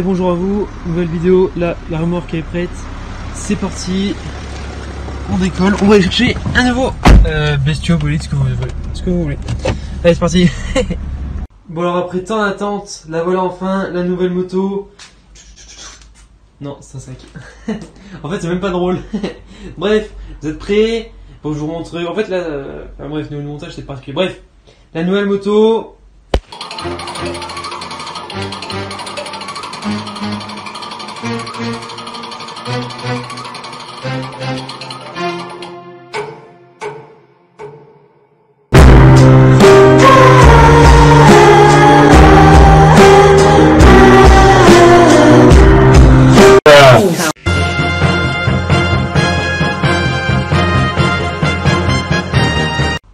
Bonjour à vous, nouvelle vidéo, là la remorque est prête, c'est parti, on décolle, on va aller chercher un nouveau bestiau, ce que vous voulez, allez c'est parti. Bon alors après tant d'attente, la voilà enfin, la nouvelle moto. Non c'est un sac. En fait c'est même pas drôle. Bref, vous êtes prêts? Bon je vous montre, en fait là, bref, le montage c'est particulier. Bref, la nouvelle moto.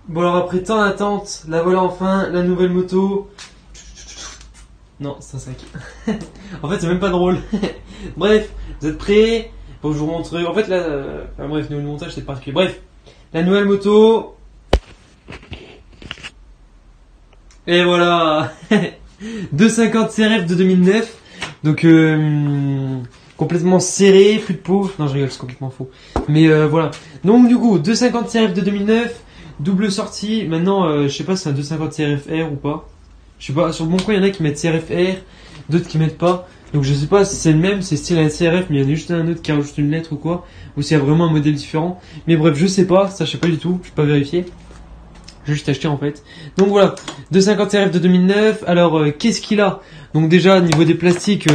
Bon alors après tant d'attente, la voilà enfin, la nouvelle moto. Non c'est un sac. En fait c'est même pas drôle. Bref, vous êtes prêts? Bon je vous montre, en fait là, bref, le montage c'est particulier. Bref, la nouvelle moto. Et voilà. 250 CRF de 2009. Donc complètement serré, plus de peau. Non je rigole, c'est complètement faux. Mais voilà. Donc du coup 250 CRF de 2009. Double sortie, maintenant je sais pas si c'est un 250 CRF-R ou pas. Je sais pas, sur le bon coin il y en a qui mettent CRF-R, d'autres qui mettent pas. Donc je sais pas si c'est le même, c'est style un CRF mais il y en a juste un autre qui rajoute une lettre ou quoi. Ou s'il y a vraiment un modèle différent. Mais bref, je sais pas, ça je sais pas du tout, je peux pas vérifier. J'ai juste acheté en fait. Donc voilà, 250 CRF de 2009. Alors qu'est-ce qu'il a? Donc déjà niveau des plastiques,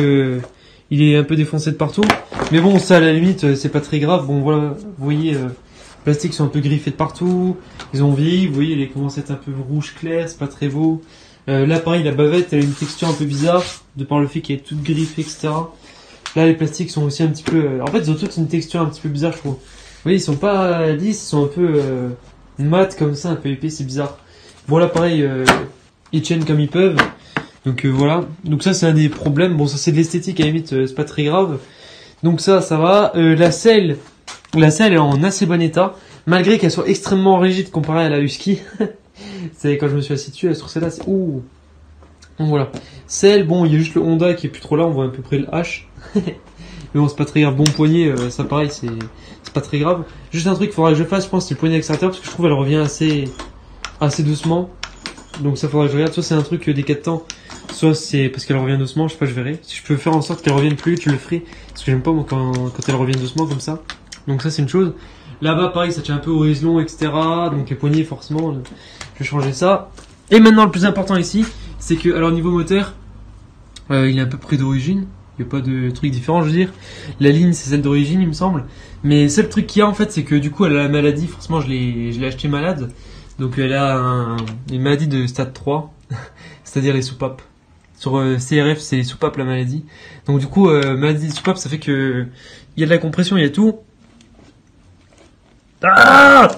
il est un peu défoncé de partout. Mais bon ça à la limite c'est pas très grave. Bon voilà, vous voyez... Les plastiques sont un peu griffés de partout, ils ont vieilli, vous voyez, ils commencent à être un peu rouge clair, c'est pas très beau. Là pareil, la bavette elle a une texture un peu bizarre, de par le fait qu'elle est toute griffée, etc. Là les plastiques sont aussi un petit peu... En fait ils ont tous une texture un petit peu bizarre je trouve. Vous voyez, ils sont pas lisses, ils sont un peu mat comme ça, un peu épais, c'est bizarre. Bon là pareil, ils tiennent comme ils peuvent. Donc voilà, donc ça c'est un des problèmes. Bon ça c'est de l'esthétique à la limite, c'est pas très grave. Donc ça va. La selle est en assez bon état, malgré qu'elle soit extrêmement rigide comparée à la Husky. C'est quand je me suis assis dessus, sur celle-là, c'est ouh. Donc voilà. Selle, bon, il y a juste le Honda qui est plus trop là, on voit à peu près le H. Mais bon, c'est pas très grave. Bon poignet, ça pareil, c'est pas très grave. Juste un truc qu'il faudra que je fasse, je pense, c'est le poignet extérieur, parce que je trouve elle revient assez doucement. Donc ça faudra que je regarde. Soit c'est un truc des 4 temps, soit c'est parce qu'elle revient doucement, je sais pas, je verrai. Si je peux faire en sorte qu'elle revienne plus vite, je le ferai. Parce que j'aime pas moi quand elle revient doucement comme ça. Donc ça c'est une chose. Là-bas pareil ça tient un peu au riselon etc. Donc les poignées forcément je vais changer ça. Et maintenant le plus important ici c'est que alors niveau moteur il est à peu près d'origine. Il n'y a pas de truc différent je veux dire. La ligne c'est celle d'origine il me semble. Mais seul truc qu'il y a en fait c'est que du coup elle a la maladie. Forcément je l'ai acheté malade. Donc elle a une maladie de stade 3. C'est-à-dire les soupapes. Sur CRF c'est les soupapes la maladie. Donc du coup maladie des soupapes ça fait que il y a de la compression, il y a tout. Ah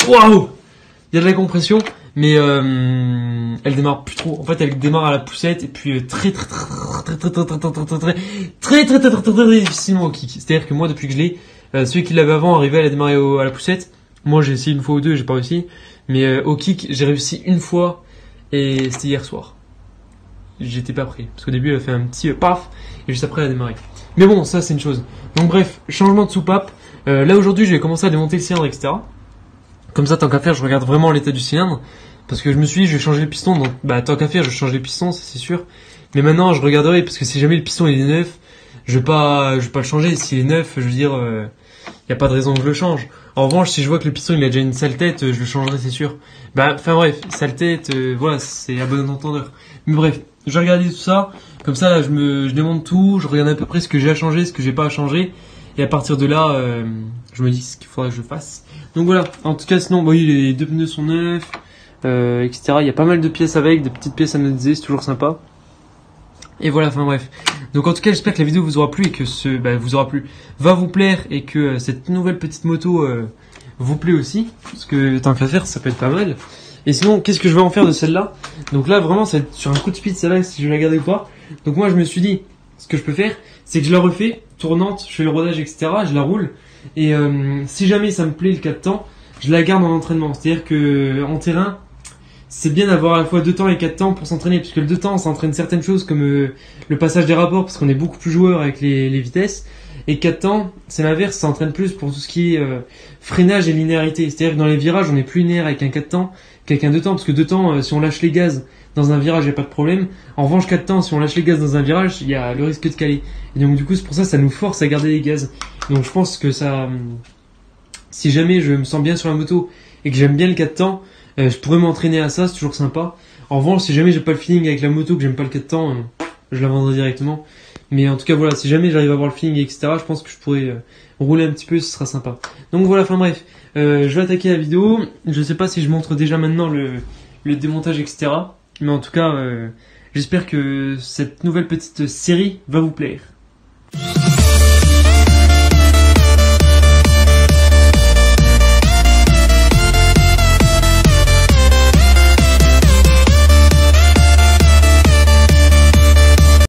waouh! Il y a de la compression, mais elle démarre plus trop. En fait, elle démarre à la poussette et puis très difficilement au kick. C'est-à-dire que moi, depuis que je l'ai, celui qui l'avait avant arrivait à la démarrer à la poussette. Moi, j'ai essayé une fois ou deux, j'ai pas réussi. Mais au kick, j'ai réussi une fois et c'était hier soir. J'étais pas prêt parce qu'au début, elle a fait un petit paf et juste après, elle a démarré. Mais bon, ça c'est une chose. Donc bref, changement de soupape. Là aujourd'hui je vais commencer à démonter le cylindre etc. Comme ça tant qu'à faire je regarde vraiment l'état du cylindre. Parce que je me suis dit je vais changer le piston. Donc bah tant qu'à faire je change les pistons ça c'est sûr. Mais maintenant je regarderai parce que si jamais le piston il est neuf, je vais pas le changer. S'il est neuf je veux dire y a pas de raison que je le change. En revanche si je vois que le piston il a déjà une sale tête je le changerai c'est sûr. Bah enfin bref, sale tête voilà c'est à bon entendeur. Mais bref, je vais regarder tout ça. Comme ça là je démonte tout, je regarde à peu près ce que j'ai à changer, ce que j'ai pas à changer. Et à partir de là, je me dis ce qu'il faudra que je fasse. Donc voilà, en tout cas sinon, oui, les deux pneus sont neufs, etc. Il y a pas mal de pièces avec, des petites pièces anodisées, c'est toujours sympa. Et voilà, enfin bref. Donc en tout cas, j'espère que la vidéo vous aura plu et que va vous plaire et que cette nouvelle petite moto vous plaît aussi. Parce que tant qu'à faire, ça peut être pas mal. Et sinon, qu'est-ce que je vais en faire de celle-là? Donc là, vraiment, ça va être sur un coup de speed, celle-là, si je vais la garder ou pas. Donc moi, je me suis dit, ce que je peux faire, c'est que je la refais tournante, je fais le rodage, etc. Je la roule. Et si jamais ça me plaît le 4 temps, je la garde en entraînement. C'est-à-dire que en terrain, c'est bien d'avoir à la fois 2 temps et 4 temps pour s'entraîner, puisque le 2 temps ça entraîne certaines choses comme le passage des rapports, parce qu'on est beaucoup plus joueur avec les vitesses, et 4 temps c'est l'inverse, ça entraîne plus pour tout ce qui est freinage et linéarité. C'est-à-dire que dans les virages on est plus linéaire avec un 4 temps qu'avec un 2 temps, parce que 2 temps si on lâche les gaz dans un virage il n'y a pas de problème. En revanche 4 temps si on lâche les gaz dans un virage il y a le risque de caler. Et donc du coup c'est pour ça que ça nous force à garder les gaz. Donc je pense que ça, si jamais je me sens bien sur la moto et que j'aime bien le 4 temps, je pourrais m'entraîner à ça, c'est toujours sympa. En revanche, si jamais j'ai pas le feeling avec la moto, que j'aime pas le 4 temps, je la vendrai directement. Mais en tout cas, voilà, si jamais j'arrive à avoir le feeling, etc., je pense que je pourrais rouler un petit peu, ce sera sympa. Donc voilà, enfin bref, je vais attaquer la vidéo. Je sais pas si je montre déjà maintenant le démontage, etc. Mais en tout cas, j'espère que cette nouvelle petite série va vous plaire.